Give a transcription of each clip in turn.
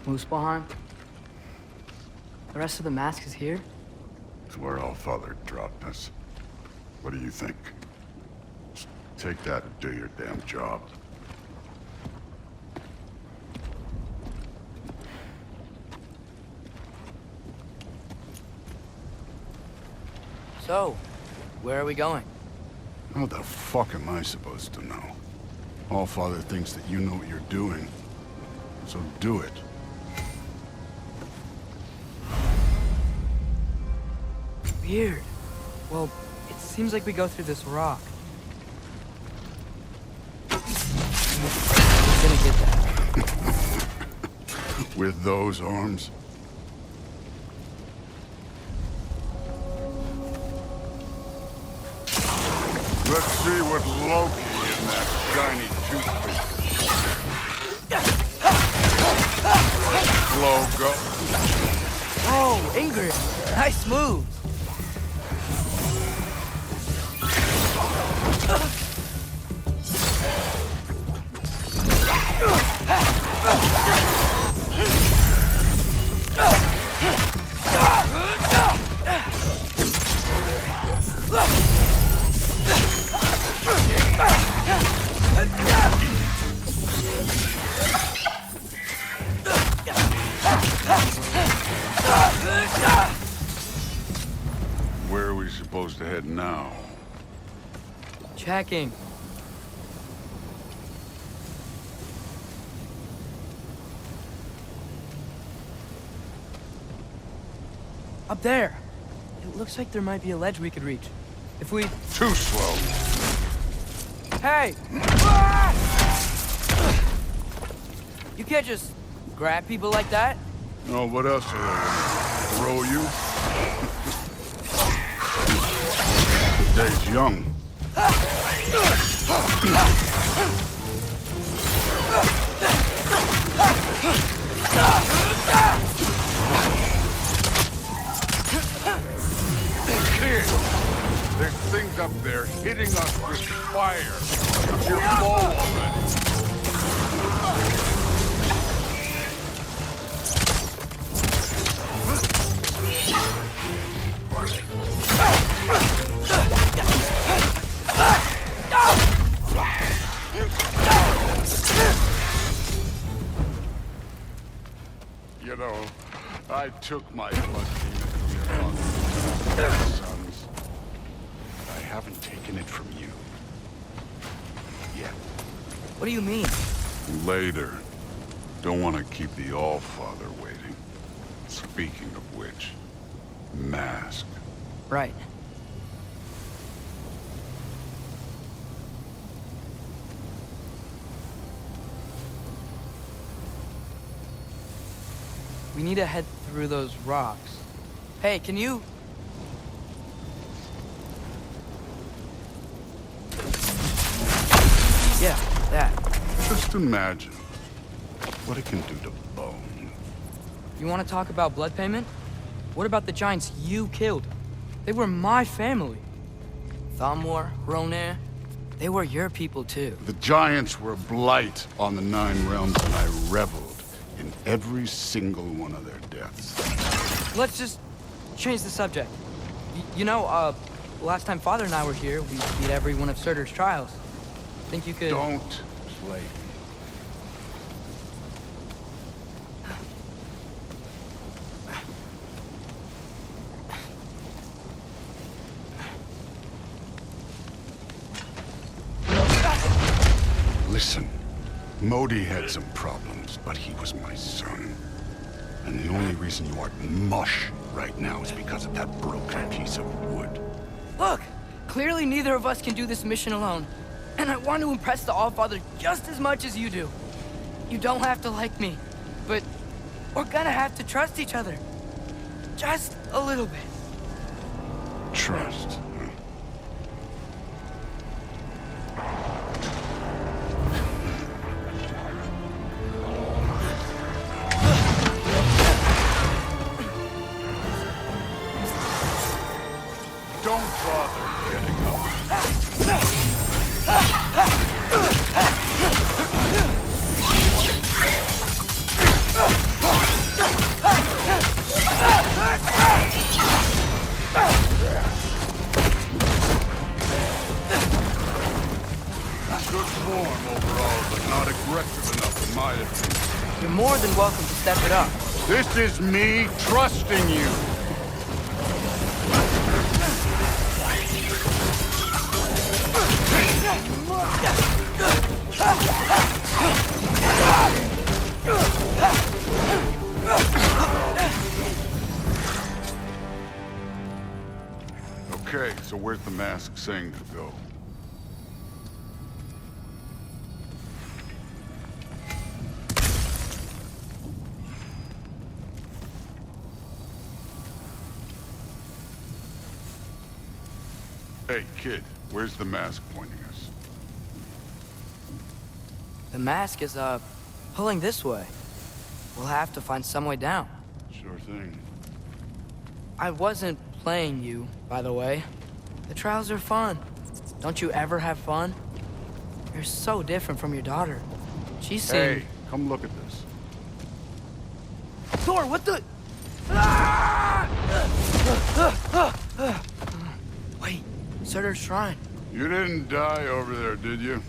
Muspelheim? The rest of the mask is here? It's where Allfather dropped us. What do you think? Just take that and do your damn job. So, where are we going? How the fuck am I supposed to know? Allfather thinks that you know what you're doing. So do it. Weird. Well, it seems like we go through this rock. I'm gonna get that. With those arms? Let's see what Loki in that shiny toothpick. Slow go. Oh, Ingrid! Nice move! Where are we supposed to head now? Checking. Up there. It looks like there might be a ledge we could reach. If we... Too slow. Hey! Ah! You can't just grab people like that. Oh, what else are they gonna throw you? The day's young. Kid, there's things up there hitting us with fire. You're low already. You know, I took my blood demon from your sons. I haven't taken it from you. Yet. What do you mean? Later. Don't want to keep the Allfather waiting. Speaking of which, mask. Right. We need to head through those rocks. Hey, can you... Yeah, that. Just imagine what it can do to bone. You want to talk about blood payment? What about the giants you killed? They were my family. Thamor, Hrungnir, they were your people too. The giants were a blight on the Nine Realms, and I reveled in every single one of their deaths. Let's just change the subject. Last time Father and I were here, we beat every one of Surtur's trials. Think you could... Don't play me. Listen, Modi had some problems, but he was my son. And the only reason you aren't mush right now is because of that broken piece of wood. Look! Clearly neither of us can do this mission alone. And I want to impress the Allfather just as much as you do. You don't have to like me, but we're gonna have to trust each other. Just a little bit. Trust. Huh? Don't bother getting up. Good form overall, but not aggressive enough in my opinion. You're more than welcome to step it up. This is me trusting you. Okay, so where's the mask saying to go? Hey, kid, where's the mask pointing us? The mask is, pulling this way. We'll have to find some way down. Sure thing. I wasn't playing you, by the way. The trials are fun. Don't you ever have fun? You're so different from your daughter. She seemed... Hey, come look at this. Thor, what the... Wait, Surtur's shrine. You didn't die over there, did you?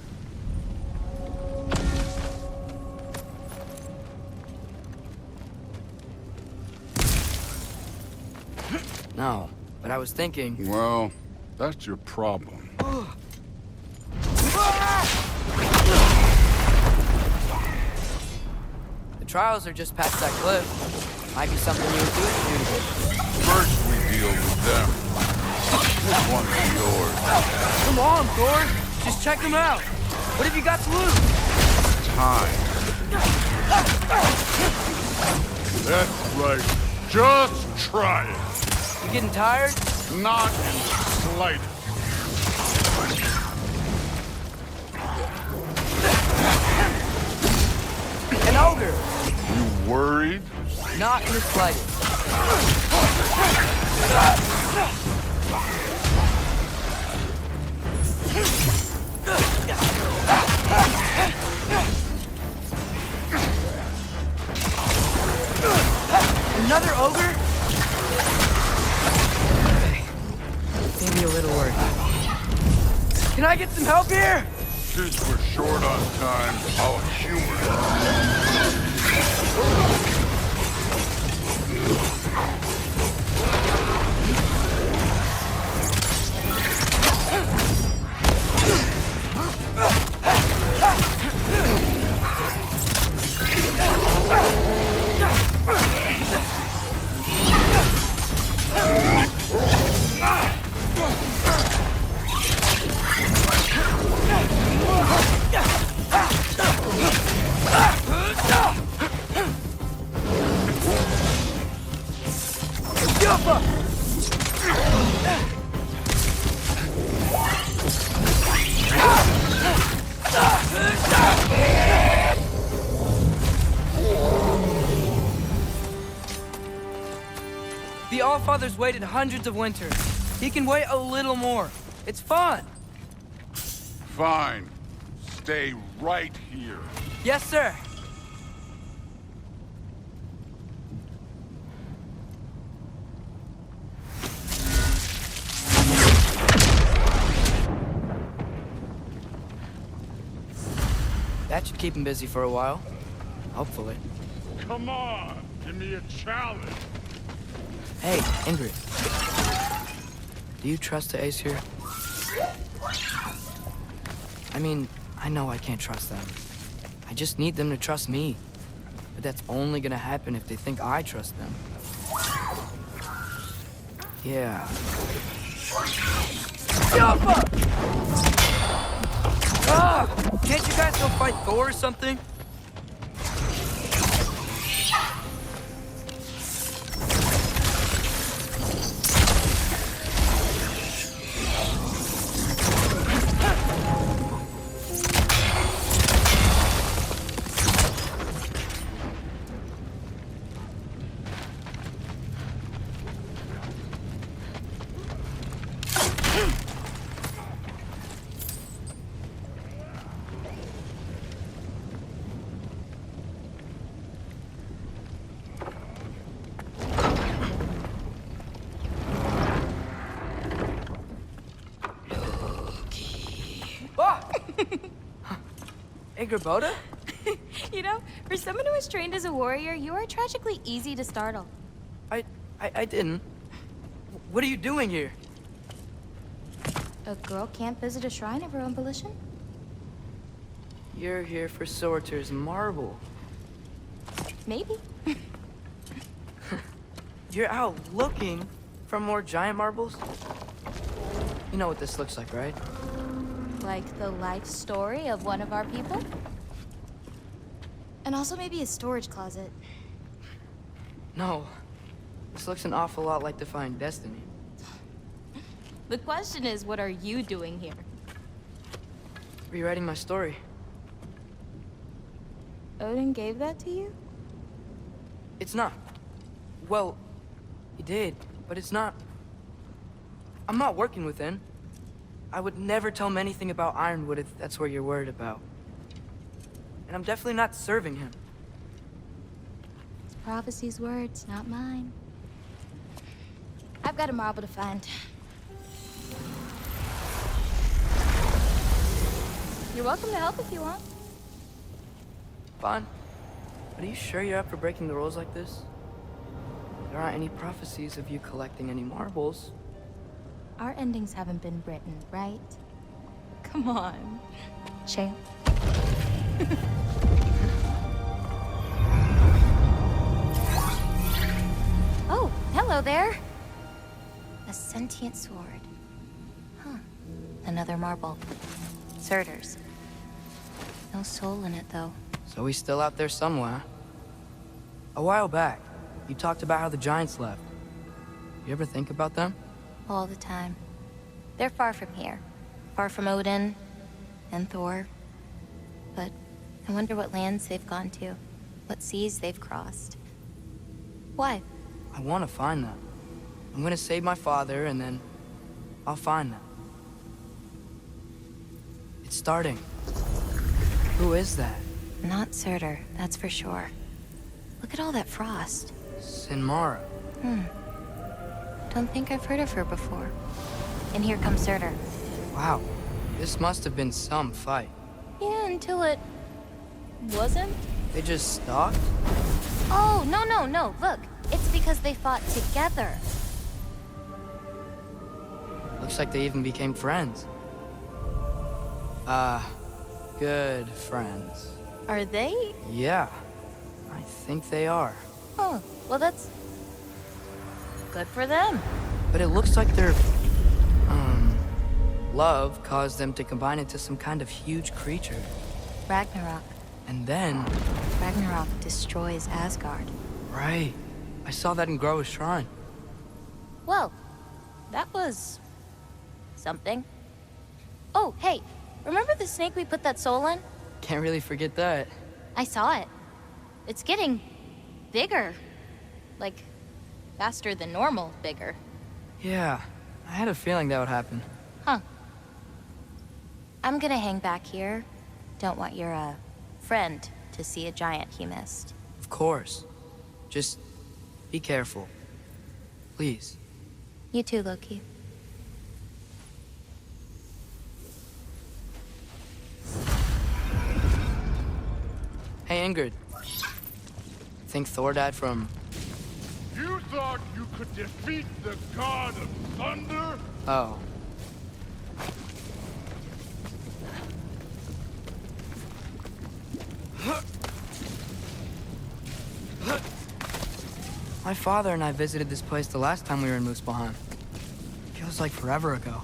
No, but I was thinking... Well, that's your problem. The trials are just past that cliff. Might be something you would do. First we deal with them. This one's yours. Come on, Thor. Just check them out. What have you got to lose? Time. That's right. Just try it. You getting tired? Not in the slightest. An ogre. You worried? Not in the slightest. Another ogre? Okay. Maybe a little worried. Can I get some help here? Since we're short on time, I'll humor it. The Allfather's waited hundreds of winters. He can wait a little more. It's fun. Fine. Stay right here. Yes, sir. That should keep him busy for a while. Hopefully. Come on, give me a challenge. Hey, Ingrid. Do you trust the Ace here? I mean, I know I can't trust them. I just need them to trust me. But that's only gonna happen if they think I trust them. Yeah. Jump! Ah! Can't you guys go fight Thor or something? Agraboda? You know, for someone who is trained as a warrior, you are tragically easy to startle. I didn't. What are you doing here? A girl can't visit a shrine of her own volition? You're here for Sorter's marble. Maybe. You're out looking for more giant marbles? You know what this looks like, right? Like the life story of one of our people? And also maybe a storage closet. No. This looks an awful lot like Defying Destiny. The question is, what are you doing here? Rewriting my story. Odin gave that to you? It's not. Well, he did, but it's not. I'm not working with him. I would never tell him anything about Ironwood if that's what you're worried about. And I'm definitely not serving him. It's prophecy's words, not mine. I've got a marble to find. You're welcome to help if you want. Fine. But are you sure you're up for breaking the rules like this? There aren't any prophecies of you collecting any marbles. Our endings haven't been written, right? Come on, champ. Oh, hello there. A sentient sword. Huh. Another marble. Surtur's. No soul in it, though. So he's still out there somewhere. A while back, you talked about how the giants left. You ever think about them? All the time. They're far from here. Far from Odin and Thor. But I wonder what lands they've gone to. What seas they've crossed. Why? I want to find them. I'm gonna save my father, and then I'll find them. It's starting. Who is that? Not Surtur, that's for sure. Look at all that frost. Sinmara. Don't think I've heard of her before. And here comes Surtur. Wow. This must have been some fight. Yeah, until it... wasn't? They just stalked? Oh, no. Look, it's because they fought together. Looks like they even became friends. Good friends. Are they? Yeah, I think they are. Oh, well that's... good for them. But it looks like their, love caused them to combine into some kind of huge creature. Ragnarok. And then... Ragnarok destroys Asgard. Right. I saw that in Groa's shrine. Well, that was... something. Oh, hey, remember the snake we put that soul in? Can't really forget that. I saw it. It's getting... bigger. Like, faster than normal bigger. Yeah, I had a feeling that would happen. Huh. I'm gonna hang back here. Don't want your, friend to see a giant he missed. Of course. Just be careful. Please. You too, Loki. Hey, Ingrid. Think Thor died from... You thought you could defeat the god of thunder? Oh. My father and I visited this place the last time we were in Muspelheim. Feels like forever ago.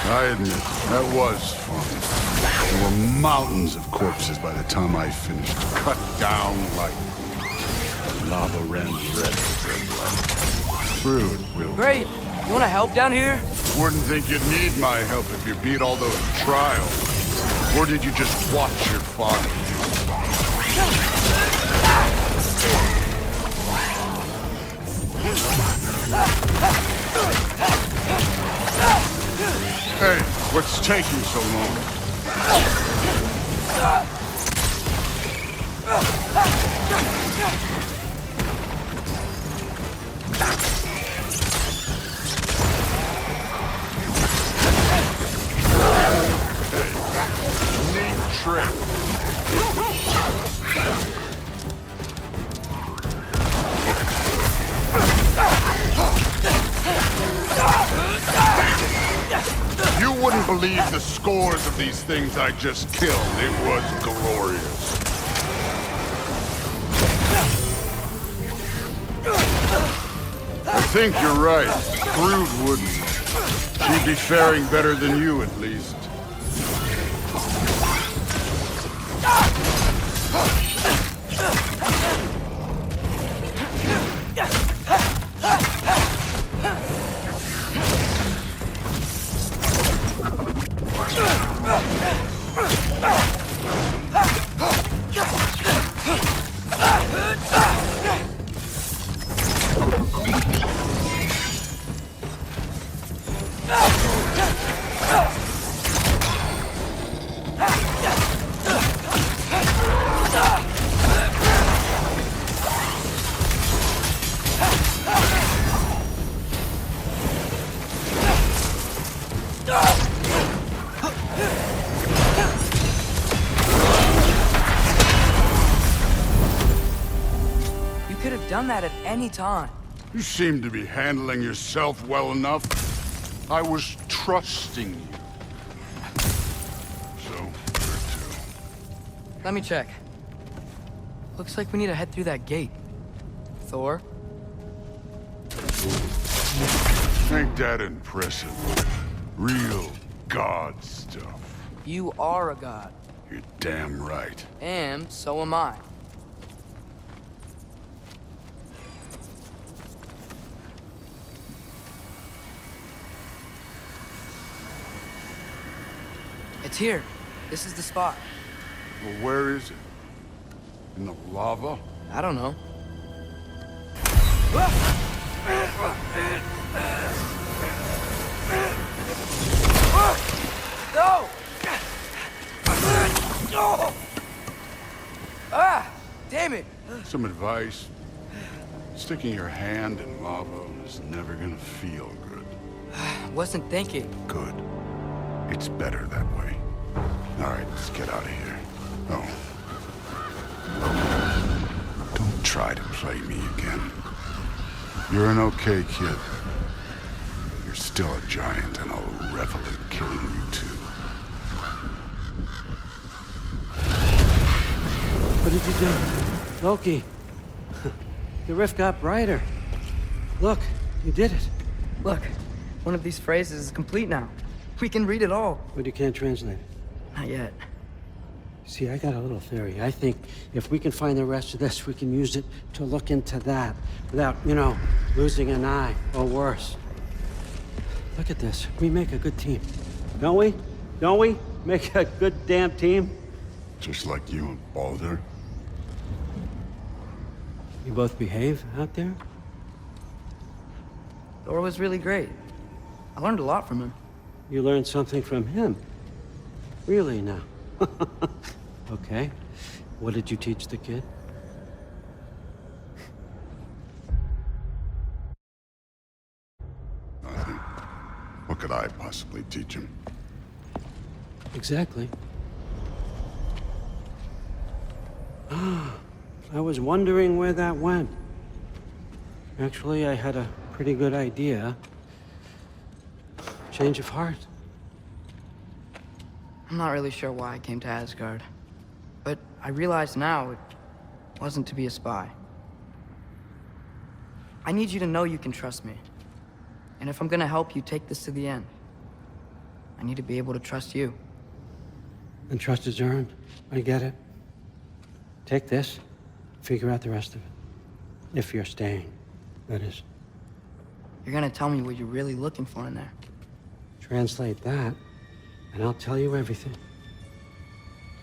I admit, that was fun. There were mountains of corpses by the time I finished. Cut down like lava ran red through it, Will. Great. You want to help down here? Wouldn't think you'd need my help if you beat all those trials. Or did you just watch your father? Hey, what's taking so long? Neat trick. You wouldn't believe the scores of these things I just killed. It was glorious. I think you're right. Brood wouldn't. She'd be faring better than you, at least. Done that at any time. You seem to be handling yourself well enough. I was trusting you. So, where to? Let me check. Looks like we need to head through that gate. Thor? Ain't that impressive? Real god stuff. You are a god. You're damn right. And so am I. It's here. This is the spot. Well, where is it? In the lava? I don't know. No! Ah! Damn it! Some advice. Sticking your hand in lava is never gonna feel good. Wasn't thinking. Good. It's better that way. All right, let's get out of here. Oh. Don't try to play me again. You're an okay kid. But you're still a giant, and I'll revel in killing you too. What did you do? Loki. The rift got brighter. Look, you did it. Look, one of these phrases is complete now. We can read it all. But you can't translate it. Not yet. See, I got a little theory. I think if we can find the rest of this, we can use it to look into that without, losing an eye or worse. Look at this. We make a good team. Don't we? Don't we? Make a good damn team? Just like you and Baldur. You both behave out there? Thor was really great. I learned a lot from him. You learned something from him? Really now? Okay. What did you teach the kid? Nothing. What could I possibly teach him? Exactly. I was wondering where that went. Actually, I had a pretty good idea. Change of heart. I'm not really sure why I came to Asgard. But I realize now it wasn't to be a spy. I need you to know you can trust me. And if I'm gonna help you take this to the end, I need to be able to trust you. And trust is earned. I get it. Take this, figure out the rest of it. If you're staying, that is. You're gonna tell me what you're really looking for in there. Translate that, and I'll tell you everything.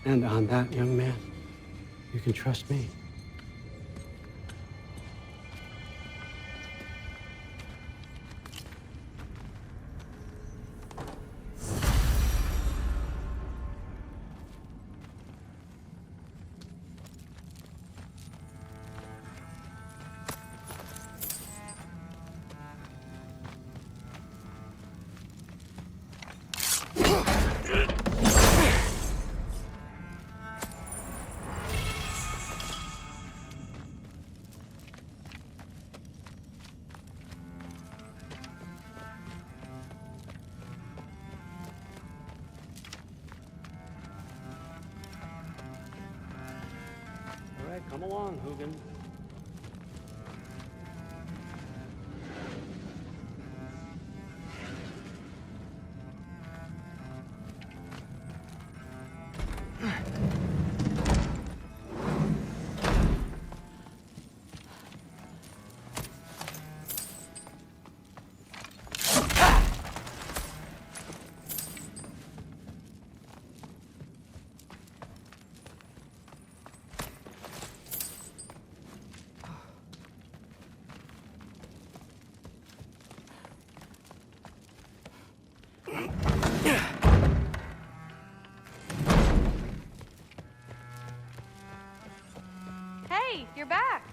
And on that, young man, you can trust me. All right, come along, Hugin. Hey, you're back.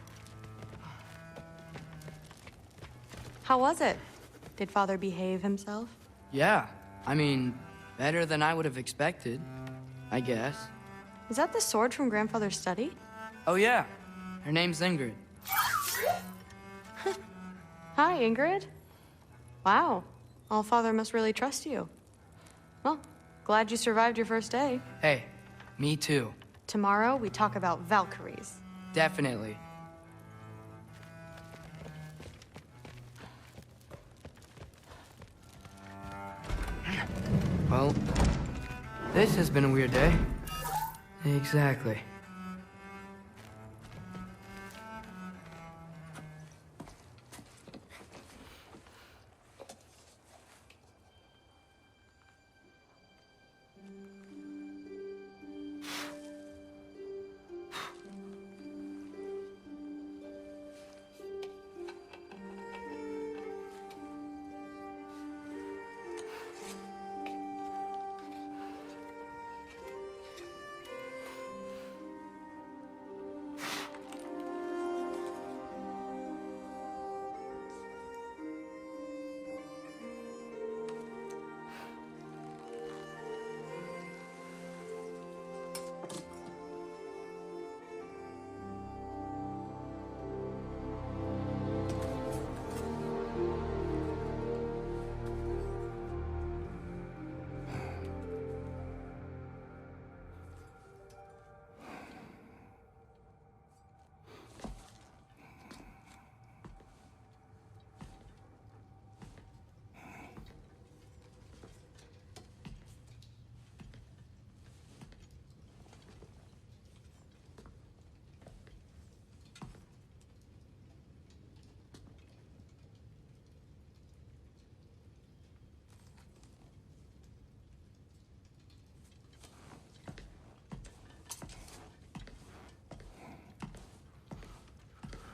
How was it? Did Father behave himself? Yeah, I mean, better than I would have expected, I guess. Is that the sword from Grandfather's study? Oh yeah, her name's Ingrid. Hi, Ingrid. Wow, All-Father must really trust you. Well, glad you survived your first day. Hey, me too. Tomorrow, we talk about Valkyries. Definitely. Well, this has been a weird day. Exactly.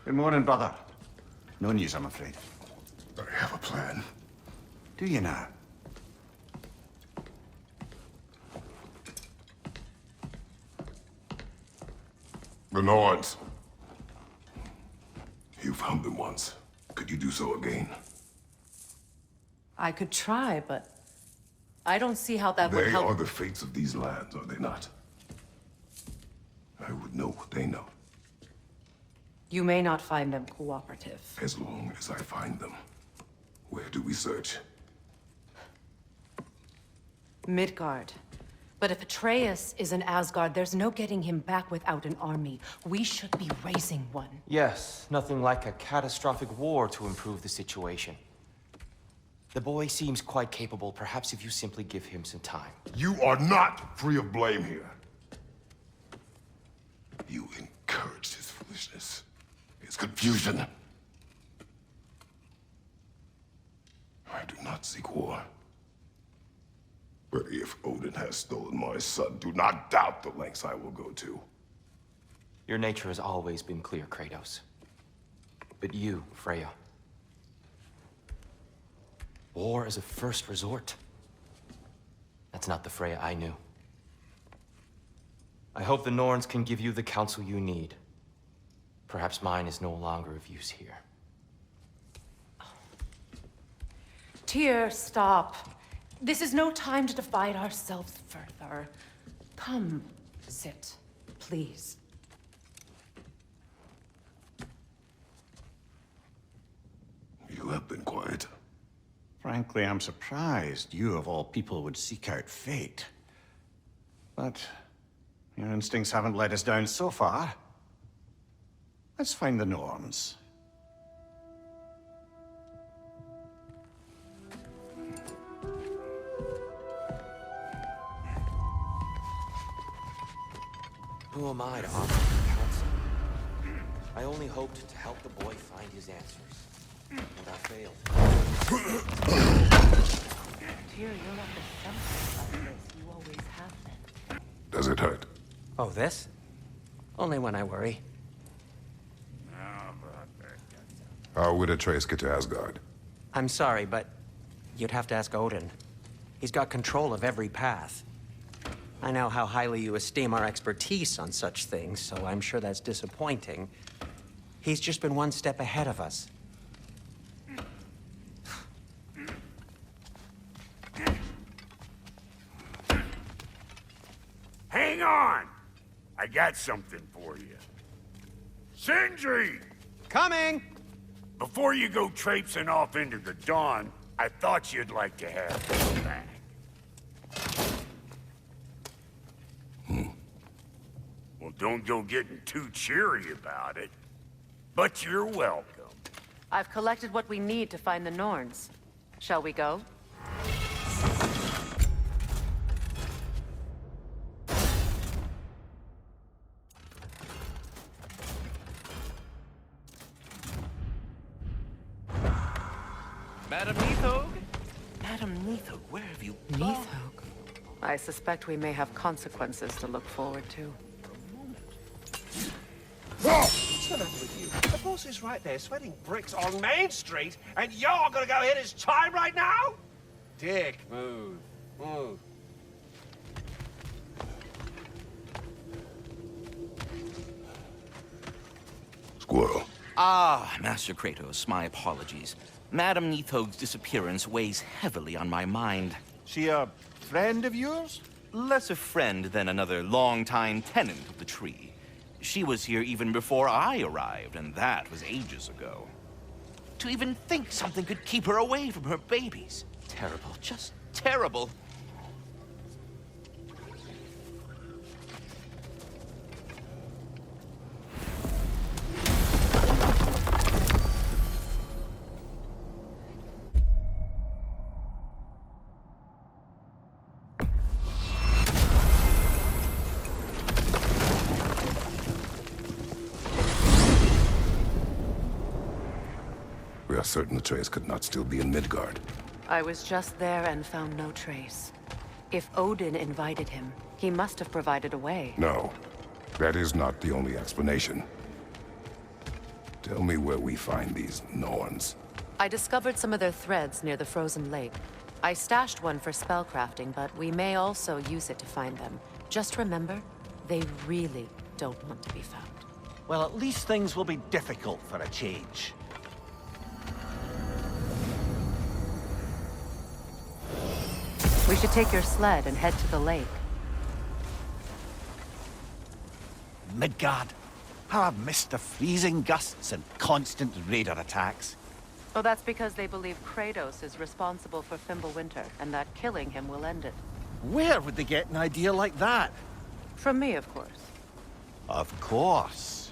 Good morning, brother. No news, I'm afraid. I have a plan. Do you now? The Nords. You found them once. Could you do so again? I could try, but I don't see how that would They help. are the fates of these lands, are they not? I would know what they know, You may not find them cooperative. as long as I find them. Where do we search? Midgard. But if Atreus is in Asgard, there's no getting him back without an army. We should be raising one. Yes, nothing like a catastrophic war to improve the situation. The boy seems quite capable. Perhaps if you simply give him some time. You are not free of blame here. You encouraged his foolishness, his confusion. I do not seek war. But if Odin has stolen my son, do not doubt the lengths I will go to. Your nature has always been clear, Kratos. But you, Freya. War is a first resort. That's not the Freya I knew. I hope the Norns can give you the counsel you need. Perhaps mine is no longer of use here. Tyr, stop. This is no time to divide ourselves further. Come, sit, please. You have been quiet. Frankly, I'm surprised you, of all people, would seek out fate. But your instincts haven't let us down so far. Let's find the Norns. Who am I to offer you counsel? I only hoped to help the boy find his answers. And I failed. Tyr, you're not the selfish like this. You always have been. Does it hurt? Oh, this? Only when I worry. How would Atreus get to Asgard? I'm sorry, but you'd have to ask Odin. He's got control of every path. I know how highly you esteem our expertise on such things, so I'm sure that's disappointing. He's just been one step ahead of us. Hang on! I got something for you. Sindri! Coming! Before you go traipsing off into the dawn, I thought you'd like to have this back. Well, don't go getting too cheery about it. But you're welcome. I've collected what we need to find the Norns. Shall we go? Madam Neathog? Madam Neathog, where have you gone? Neathog. I suspect we may have consequences to look forward to. What's the matter with you? The boss is right there sweating bricks on Main Street, and you're gonna go hit his chime right now? Dick, move. Move. Squirrel. Ah, Master Kratos, my apologies. Madam Neathog's disappearance weighs heavily on my mind. She a friend of yours? Less a friend than another longtime tenant of the tree. She was here even before I arrived, and that was ages ago. To even think something could keep her away from her babies. Terrible, just terrible. We are certain Atreus could not still be in Midgard. I was just there and found no trace. If Odin invited him, he must have provided a way. No, that is not the only explanation. Tell me where we find these Norns. I discovered some of their threads near the frozen lake. I stashed one for spellcrafting, but we may also use it to find them. Just remember, they really don't want to be found. Well, at least things will be difficult for a change. We should take your sled and head to the lake. Midgard. How I've missed the freezing gusts and constant raider attacks. Oh, that's because they believe Kratos is responsible for Fimbulwinter, and that killing him will end it. Where would they get an idea like that? From me, of course. Of course.